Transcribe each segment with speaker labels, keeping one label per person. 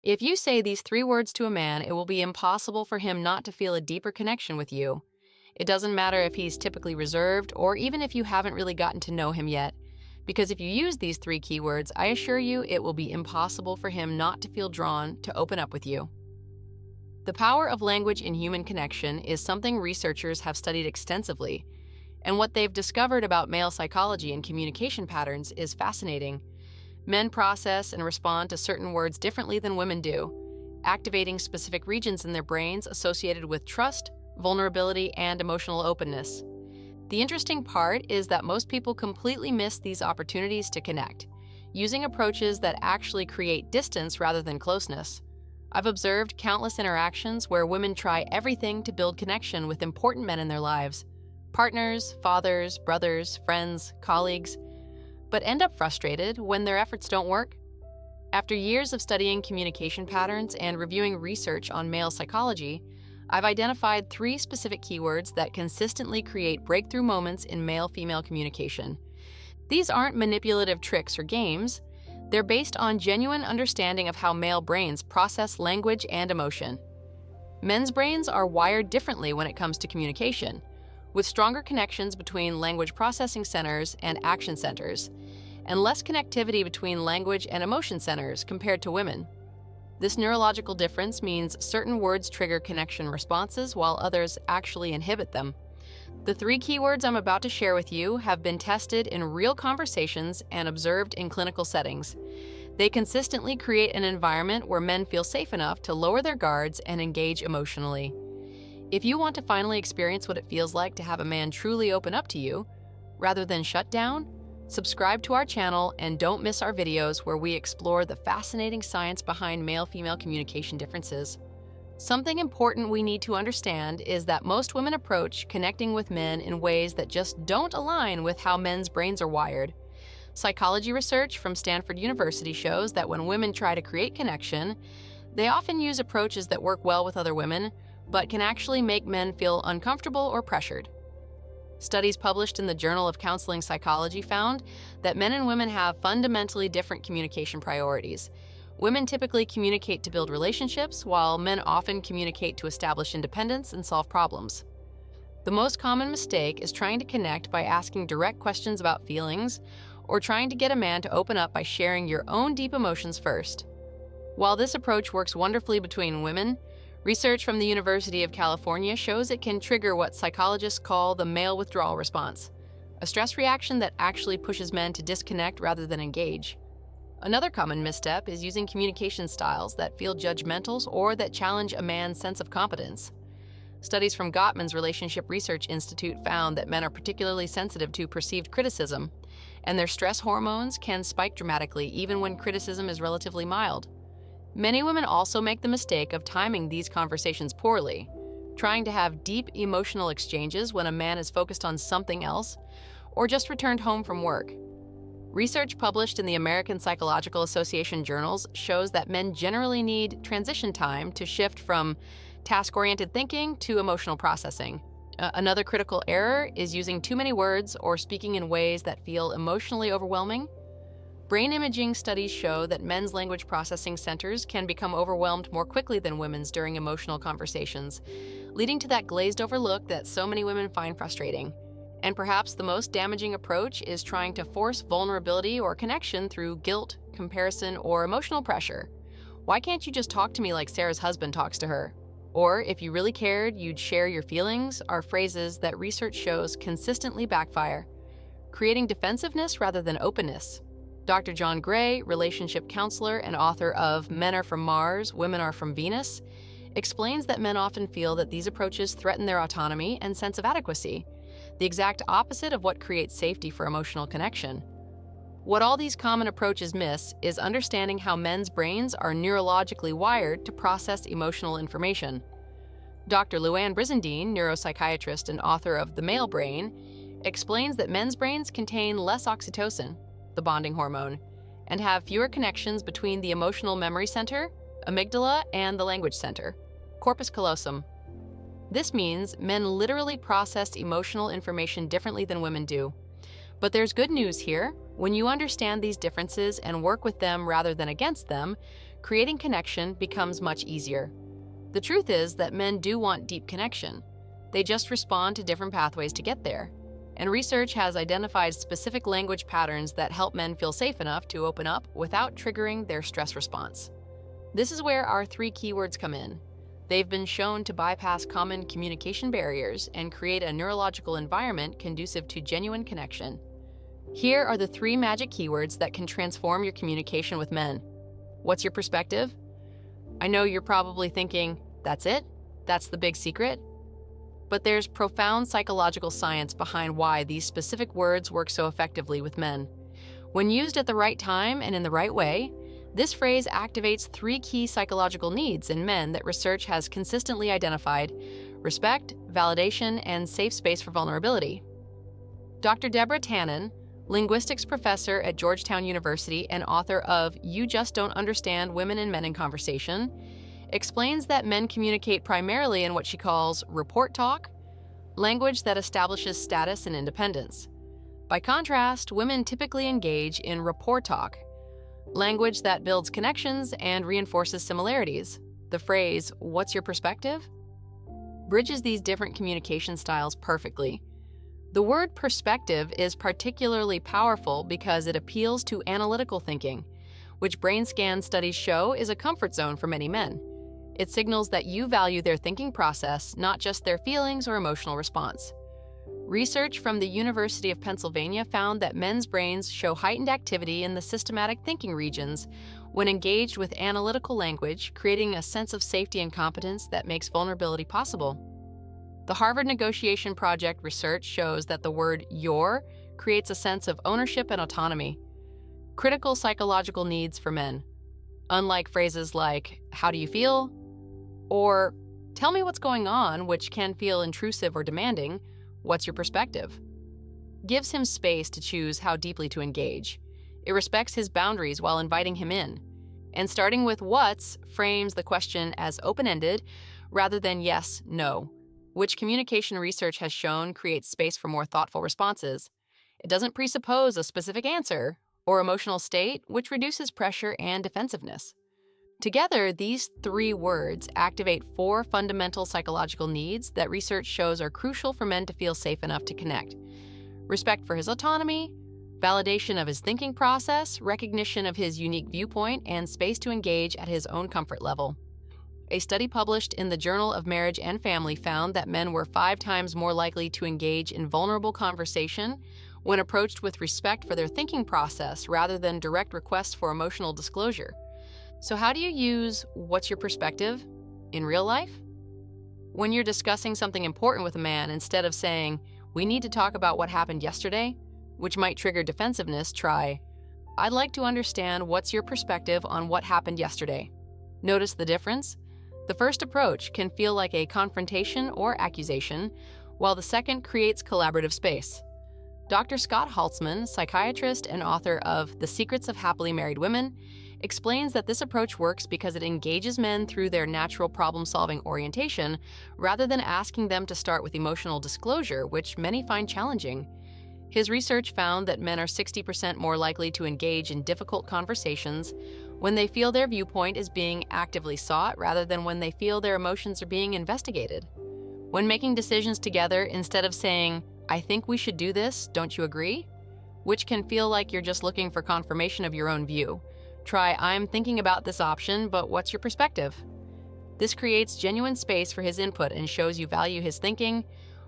Speaker 1: If you say these three words to a man, it will be impossible for him not to feel a deeper connection with you. It doesn't matter if he's typically reserved or even if you haven't really gotten to know him yet, because if you use these three keywords, I assure you it will be impossible for him not to feel drawn to open up with you. The power of language in human connection is something researchers have studied extensively, and what they've discovered about male psychology and communication patterns is fascinating. Men process and respond to certain words differently than women do, activating specific regions in their brains associated with trust, vulnerability, and emotional openness. The interesting part is that most people completely miss these opportunities to connect, using approaches that actually create distance rather than closeness. I've observed countless interactions where women try everything to build connection with important men in their lives, partners, fathers, brothers, friends, colleagues, but end up frustrated when their efforts don't work. After years of studying communication patterns and reviewing research on male psychology, I've identified three specific keywords that consistently create breakthrough moments in male-female communication. These aren't manipulative tricks or games. They're based on genuine understanding of how male brains process language and emotion. Men's brains are wired differently when it comes to communication, with stronger connections between language processing centers and action centers, and less connectivity between language and emotion centers compared to women. This neurological difference means certain words trigger connection responses while others actually inhibit them. The three keywords I'm about to share with you have been tested in real conversations and observed in clinical settings. They consistently create an environment where men feel safe enough to lower their guards and engage emotionally. If you want to finally experience what it feels like to have a man truly open up to you, rather than shut down, subscribe to our channel and don't miss our videos where we explore the fascinating science behind male-female communication differences. Something important we need to understand is that most women approach connecting with men in ways that just don't align with how men's brains are wired. Psychology research from Stanford University shows that when women try to create connection, they often use approaches that work well with other women, but can actually make men feel uncomfortable or pressured. Studies published in the Journal of Counseling Psychology found that men and women have fundamentally different communication priorities. Women typically communicate to build relationships, while men often communicate to establish independence and solve problems. The most common mistake is trying to connect by asking direct questions about feelings, or trying to get a man to open up by sharing your own deep emotions first. While this approach works wonderfully between women, research from the University of California shows it can trigger what psychologists call the male withdrawal response, a stress reaction that actually pushes men to disconnect rather than engage. Another common misstep is using communication styles that feel judgmental or that challenge a man's sense of competence. Studies from Gottman's Relationship Research Institute found that men are particularly sensitive to perceived criticism, and their stress hormones can spike dramatically even when criticism is relatively mild. Many women also make the mistake of timing these conversations poorly, trying to have deep emotional exchanges when a man is focused on something else or just returned home from work. Research published in the American Psychological Association journals shows that men generally need transition time to shift from task-oriented thinking to emotional processing. Another critical error is using too many words or speaking in ways that feel emotionally overwhelming. Brain imaging studies show that men's language processing centers can become overwhelmed more quickly than women's during emotional conversations, leading to that glazed-over look that so many women find frustrating. And perhaps the most damaging approach is trying to force vulnerability or connection through guilt, comparison, or emotional pressure. Why can't you just talk to me like Sarah's husband talks to her? Or, if you really cared, you'd share your feelings, are phrases that research shows consistently backfire, creating defensiveness rather than openness. Dr. John Gray, relationship counselor and author of Men Are From Mars, Women Are From Venus, explains that men often feel that these approaches threaten their autonomy and sense of adequacy, the exact opposite of what creates safety for emotional connection. What all these common approaches miss is understanding how men's brains are neurologically wired to process emotional information. Dr. Luann Brizendine, neuropsychiatrist and author of The Male Brain, explains that men's brains contain less oxytocin, the bonding hormone, and have fewer connections between the emotional memory center, amygdala, and the language center, corpus callosum. This means men literally process emotional information differently than women do. But there's good news here. When you understand these differences and work with them rather than against them, creating connection becomes much easier. The truth is that men do want deep connection. They just respond to different pathways to get there. And research has identified specific language patterns that help men feel safe enough to open up without triggering their stress response. This is where our 3 keywords come in. They've been shown to bypass common communication barriers and create a neurological environment conducive to genuine connection. Here are the 3 magic keywords that can transform your communication with men. What's your perspective? I know you're probably thinking, that's it? That's the big secret? But there's profound psychological science behind why these specific words work so effectively with men. When used at the right time and in the right way, this phrase activates 3 key psychological needs in men that research has consistently identified: respect, validation, and safe space for vulnerability. Dr. Deborah Tannen, linguistics professor at Georgetown University and author of You Just Don't Understand Women and Men in Conversation, explains that men communicate primarily in what she calls report talk, language that establishes status and independence. By contrast, women typically engage in rapport talk, language that builds connections and reinforces similarities. The phrase, "What's your perspective?" bridges these different communication styles perfectly. The word perspective is particularly powerful because it appeals to analytical thinking, which brain scan studies show is a comfort zone for many men. It signals that you value their thinking process, not just their feelings or emotional response. Research from the University of Pennsylvania found that men's brains show heightened activity in the systematic thinking regions when engaged with analytical language, creating a sense of safety and competence that makes vulnerability possible. The Harvard Negotiation Project research shows that the word "your" creates a sense of ownership and autonomy, critical psychological needs for men. Unlike phrases like, "How do you feel?" or "Tell me what's going on," which can feel intrusive or demanding, "What's your perspective?" gives him space to choose how deeply to engage. It respects his boundaries while inviting him in. And starting with "what's" frames the question as open-ended rather than yes, no, which communication research has shown creates space for more thoughtful responses. It doesn't presuppose a specific answer or emotional state, which reduces pressure and defensiveness. Together, these 3 words activate 4 fundamental psychological needs that research shows are crucial for men to feel safe enough to connect: respect for his autonomy, validation of his thinking process, recognition of his unique viewpoint, and space to engage at his own comfort level. A study published in the Journal of Marriage and Family found that men were 5 times more likely to engage in vulnerable conversation when approached with respect for their thinking process rather than direct requests for emotional disclosure. So how do you use "what's your perspective" in real life? When you're discussing something important with a man, instead of saying, "We need to talk about what happened yesterday," which might trigger defensiveness, try, "I'd like to understand what's your perspective on what happened yesterday." Notice the difference? The first approach can feel like a confrontation or accusation, while the second creates collaborative space. Dr. Scott Haltzman, psychiatrist and author of The Secrets of Happily Married Women, explains that this approach works because it engages men through their natural problem-solving orientation rather than asking them to start with emotional disclosure, which many find challenging. His research found that men are 60% more likely to engage in difficult conversations when they feel their viewpoint is being actively sought rather than when they feel their emotions are being investigated. When making decisions together, instead of saying, "I think we should do this, don't you agree?" which can feel like you're just looking for confirmation of your own view, try, "I'm thinking about this option, but what's your perspective?" This creates genuine space for his input and shows you value his thinking,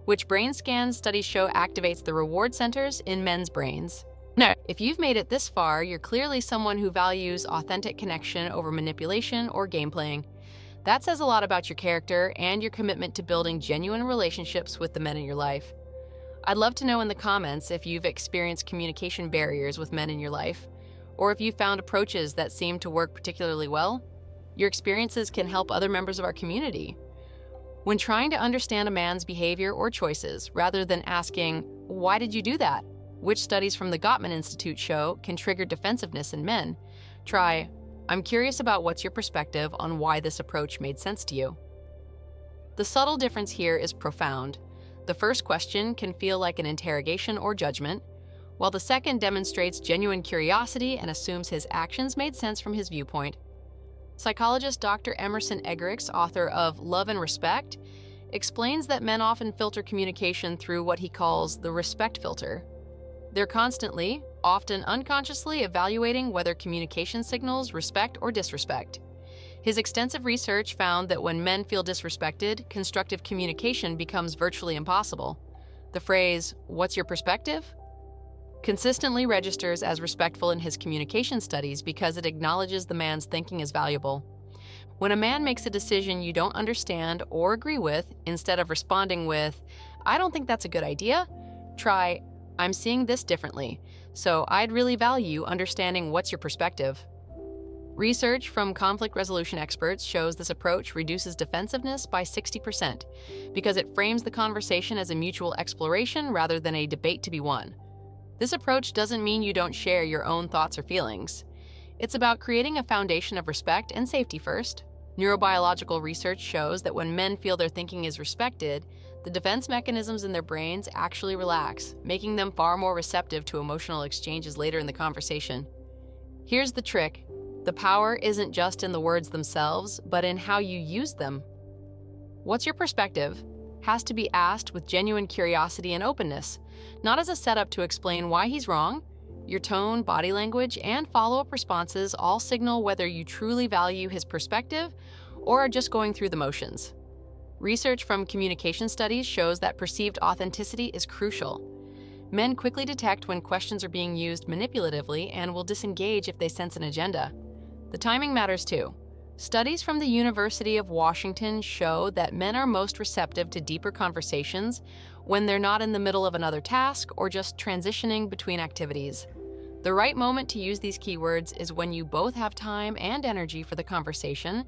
Speaker 1: which brain scan studies show activates the reward centers in men's brains. Now, if you've made it this far, you're clearly someone who values authentic connection over manipulation or game playing. That says a lot about your character and your commitment to building genuine relationships with the men in your life. I'd love to know in the comments if you've experienced communication barriers with men in your life, or if you found approaches that seem to work particularly well. Your experiences can help other members of our community. When trying to understand a man's behavior or choices, rather than asking, "Why did you do that?" which studies from the Gottman Institute show can trigger defensiveness in men, try, "I'm curious about what's your perspective on why this approach made sense to you." The subtle difference here is profound. The first question can feel like an interrogation or judgment, while the second demonstrates genuine curiosity and assumes his actions made sense from his viewpoint. Psychologist Dr. Emerson Eggerichs, author of Love and Respect, explains that men often filter communication through what he calls the respect filter. They're constantly, often unconsciously, evaluating whether communication signals respect or disrespect. His extensive research found that when men feel disrespected, constructive communication becomes virtually impossible. The phrase, "What's your perspective?" consistently registers as respectful in his communication studies because it acknowledges the man's thinking is valuable. When a man makes a decision you don't understand or agree with, instead of responding with, "I don't think that's a good idea," try, "I'm seeing this differently, so I'd really value understanding what's your perspective." Research from conflict resolution experts shows this approach reduces defensiveness by 60% because it frames the conversation as a mutual exploration rather than a debate to be won. This approach doesn't mean you don't share your own thoughts or feelings. It's about creating a foundation of respect and safety first. Neurobiological research shows that when men feel their thinking is respected, the defense mechanisms in their brains actually relax, making them far more receptive to emotional exchanges later in the conversation. Here's the trick. The power isn't just in the words themselves, but in how you use them. "What's your perspective?" has to be asked with genuine curiosity and openness, not as a setup to explain why he's wrong. Your tone, body language, and follow-up responses all signal whether you truly value his perspective or are just going through the motions. Research from communication studies shows that perceived authenticity is crucial. Men quickly detect when questions are being used manipulatively and will disengage if they sense an agenda. The timing matters too. Studies from the University of Washington show that men are most receptive to deeper conversations when they're not in the middle of another task or just transitioning between activities. The right moment to use these keywords is when you both have time and energy for the conversation,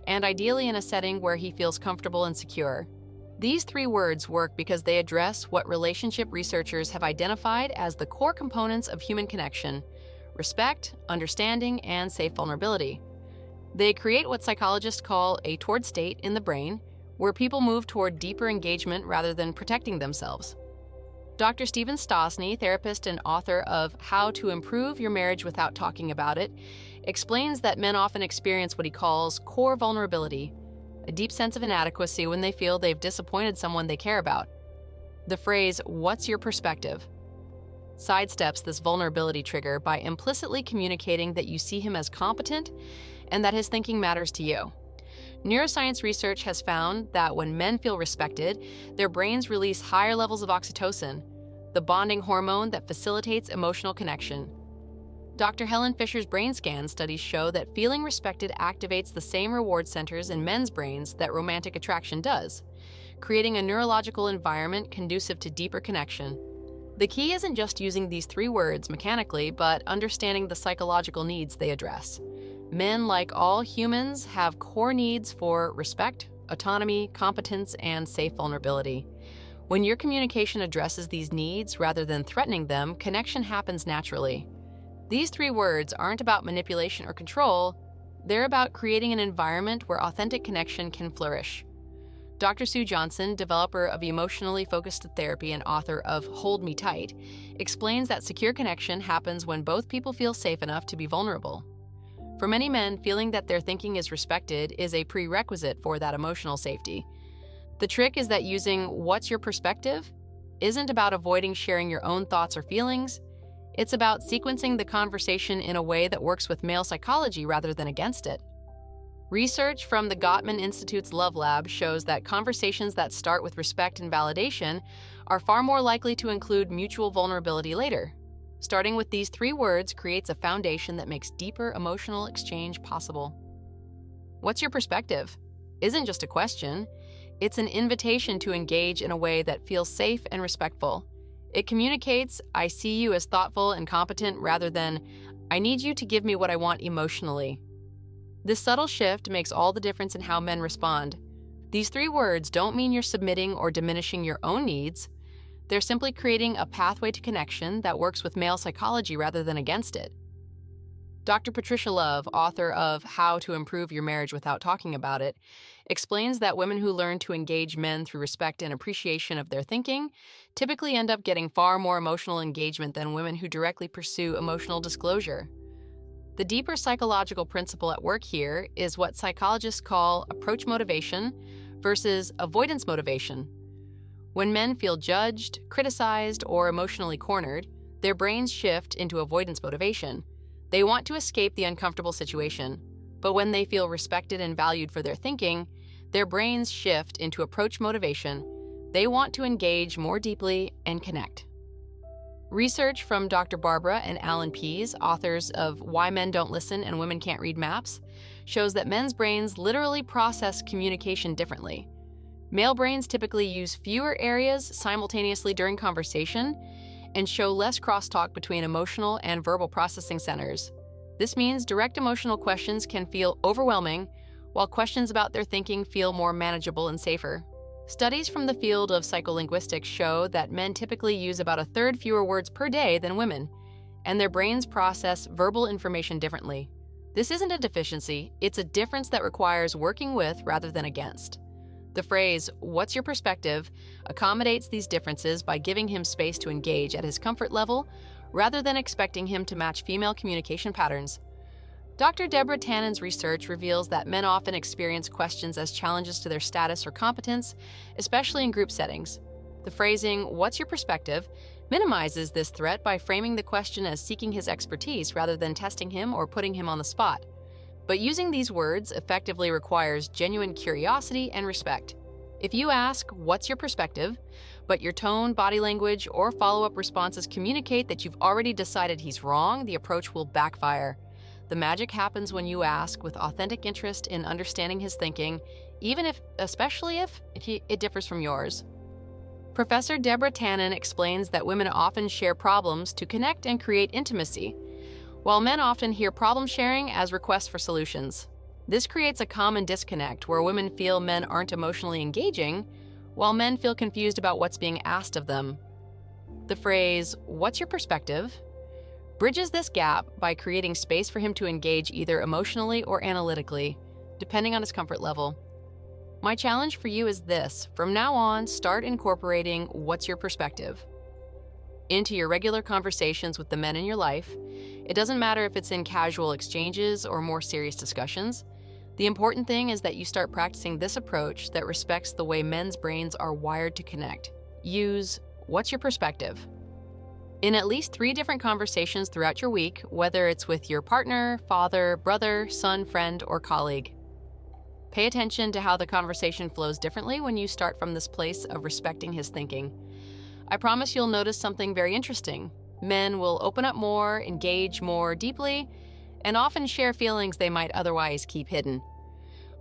Speaker 1: and ideally in a setting where he feels comfortable and secure. These three words work because they address what relationship researchers have identified as the core components of human connection: respect, understanding, and safe vulnerability. They create what psychologists call a toward state in the brain, where people move toward deeper engagement rather than protecting themselves. Dr. Stephen Stosny, therapist and author of How to Improve Your Marriage Without Talking About It, explains that men often experience what he calls core vulnerability, a deep sense of inadequacy when they feel they've disappointed someone they care about. The phrase, "What's your perspective?" sidesteps this vulnerability trigger by implicitly communicating that you see him as competent and that his thinking matters to you. Neuroscience research has found that when men feel respected, their brains release higher levels of oxytocin, the bonding hormone that facilitates emotional connection. Dr. Helen Fisher's brain scan studies show that feeling respected activates the same reward centers in men's brains that romantic attraction does, creating a neurological environment conducive to deeper connection. The key isn't just using these three words mechanically, but understanding the psychological needs they address. Men, like all humans, have core needs for respect, autonomy, competence, and safe vulnerability. When your communication addresses these needs rather than threatening them, connection happens naturally. These three words aren't about manipulation or control, they're about creating an environment where authentic connection can flourish. Dr. Sue Johnson, developer of emotionally focused therapy and author of Hold Me Tight, explains that secure connection happens when both people feel safe enough to be vulnerable. For many men, feeling that their thinking is respected is a prerequisite for that emotional safety. The trick is that using "what's your perspective" isn't about avoiding sharing your own thoughts or feelings. It's about sequencing the conversation in a way that works with male psychology rather than against it. Research from the Gottman Institute's Love Lab shows that conversations that start with respect and validation are far more likely to include mutual vulnerability later. Starting with these three words creates a foundation that makes deeper emotional exchange possible. "What's your perspective?" isn't just a question. It's an invitation to engage in a way that feels safe and respectful. It communicates, "I see you as thoughtful and competent," rather than, "I need you to give me what I want emotionally." This subtle shift makes all the difference in how men respond. These three words don't mean you're submitting or diminishing your own needs. They're simply creating a pathway to connection that works with male psychology rather than against it. Dr. Patricia Love, author of How to Improve Your Marriage Without Talking About It, explains that women who learn to engage men through respect and appreciation of their thinking typically end up getting far more emotional engagement than women who directly pursue emotional disclosure. The deeper psychological principle at work here is what psychologists call approach motivation versus avoidance motivation. When men feel judged, criticized, or emotionally cornered, their brains shift into avoidance motivation. They want to escape the uncomfortable situation. But when they feel respected and valued for their thinking, their brains shift into approach motivation. They want to engage more deeply and connect. Research from Dr. Barbara and Alan Pease, authors of Why Men Don't Listen and Women Can't Read Maps, shows that men's brains literally process communication differently. Male brains typically use fewer areas simultaneously during conversation and show less crosstalk between emotional and verbal processing centers. This means direct emotional questions can feel overwhelming, while questions about their thinking feel more manageable and safer. Studies from the field of psycholinguistics show that men typically use about a third fewer words per day than women, and their brains process verbal information differently. This isn't a deficiency, it's a difference that requires working with rather than against. The phrase, "What's your perspective?" accommodates these differences by giving him space to engage at his comfort level rather than expecting him to match female communication patterns. Dr. Deborah Tannen's research reveals that men often experience questions as challenges to their status or competence, especially in group settings. The phrasing, "What's your perspective?" minimizes this threat by framing the question as seeking his expertise rather than testing him or putting him on the spot. But using these words effectively requires genuine curiosity and respect. If you ask, "What's your perspective?" but your tone, body language, or follow-up responses communicate that you've already decided he's wrong, the approach will backfire. The magic happens when you ask with authentic interest in understanding his thinking, especially if it differs from yours. Professor Deborah Tannen explains that women often share problems to connect and create intimacy, while men often hear problem sharing as requests for solutions. This creates a common disconnect where women feel men aren't emotionally engaging, while men feel confused about what's being asked of them. The phrase, "What's your perspective?" bridges this gap by creating space for him to engage either emotionally or analytically, depending on his comfort level. My challenge for you is this: from now on, start incorporating "What's your perspective?" into your regular conversations with the men in your life. It doesn't matter if it's in casual exchanges or more serious discussions. The important thing is that you start practicing this approach that respects the way men's brains are wired to connect. Use "What's your perspective?" in at least 3 different conversations throughout your week, whether it's with your partner, father, brother, son, friend, or colleague. Pay attention to how the conversation flows differently when you start from this place of respecting his thinking. I promise you'll notice something very interesting. Men will open up more, engage more deeply, and often share feelings they might otherwise keep hidden.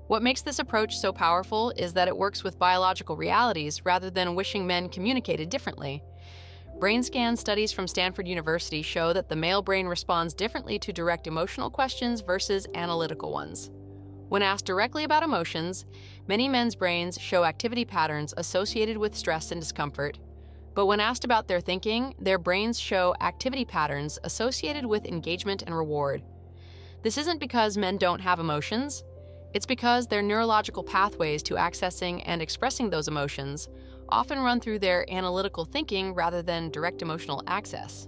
Speaker 1: What makes this approach so powerful is that it works with biological realities rather than wishing men communicated differently. Brain scan studies from Stanford University show that the male brain responds differently to direct emotional questions versus analytical ones. When asked directly about emotions, many men's brains show activity patterns associated with stress and discomfort. But when asked about their thinking, their brains show activity patterns associated with engagement and reward. This isn't because men don't have emotions. It's because their neurological pathways to accessing and expressing those emotions often run through their analytical thinking rather than direct emotional access.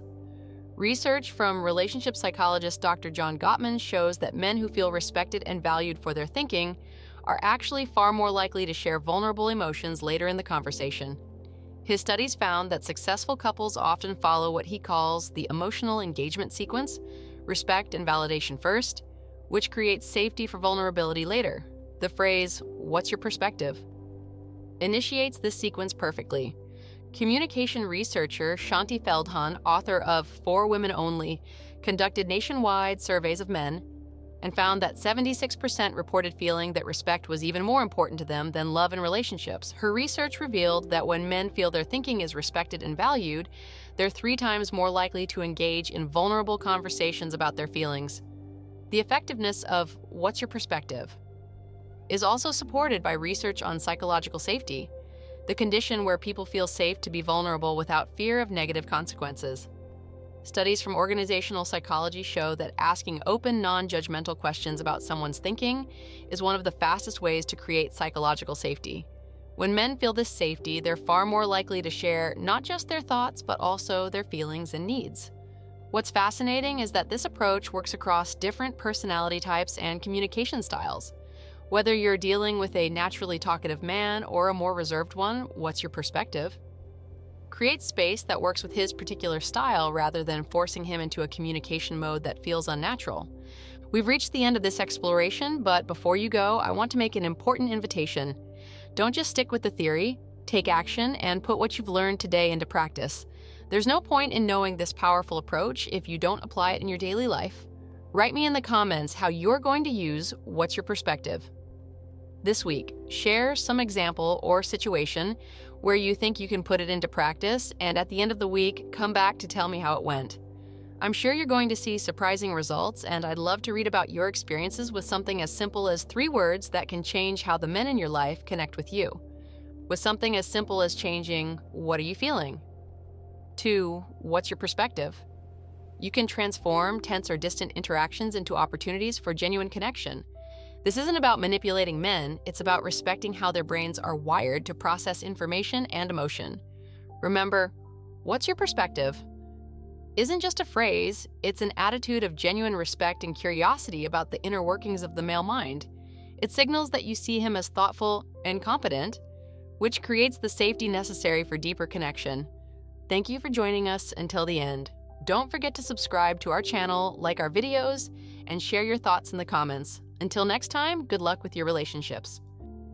Speaker 1: Research from relationship psychologist Dr. John Gottman shows that men who feel respected and valued for their thinking are actually far more likely to share vulnerable emotions later in the conversation. His studies found that successful couples often follow what he calls the emotional engagement sequence, respect and validation first, which creates safety for vulnerability later. The phrase, "What's your perspective?" initiates this sequence perfectly. Communication researcher Shanti Feldhahn, author of For Women Only, conducted nationwide surveys of men and found that 76% reported feeling that respect was even more important to them than love and relationships. Her research revealed that when men feel their thinking is respected and valued, they're 3 times more likely to engage in vulnerable conversations about their feelings. The effectiveness of "What's your perspective?" is also supported by research on psychological safety, the condition where people feel safe to be vulnerable without fear of negative consequences. Studies from organizational psychology show that asking open, non-judgmental questions about someone's thinking is one of the fastest ways to create psychological safety. When men feel this safety, they're far more likely to share not just their thoughts, but also their feelings and needs. What's fascinating is that this approach works across different personality types and communication styles. Whether you're dealing with a naturally talkative man or a more reserved one, what's your perspective? Create space that works with his particular style rather than forcing him into a communication mode that feels unnatural. We've reached the end of this exploration, but before you go, I want to make an important invitation. Don't just stick with the theory, take action, and put what you've learned today into practice. There's no point in knowing this powerful approach if you don't apply it in your daily life. Write me in the comments how you're going to use What's Your Perspective. This week, share some example or situation where you think you can put it into practice, and at the end of the week, come back to tell me how it went. I'm sure you're going to see surprising results, and I'd love to read about your experiences with something as simple as 3 words that can change how the men in your life connect with you. With something as simple as changing, "What are you feeling?" to "What's your perspective?" You can transform tense or distant interactions into opportunities for genuine connection. This isn't about manipulating men, it's about respecting how their brains are wired to process information and emotion. Remember, "What's your perspective?" isn't just a phrase, it's an attitude of genuine respect and curiosity about the inner workings of the male mind. It signals that you see him as thoughtful and competent, which creates the safety necessary for deeper connection. Thank you for joining us until the end. Don't forget to subscribe to our channel, like our videos, and share your thoughts in the comments. Until next time, good luck with your relationships.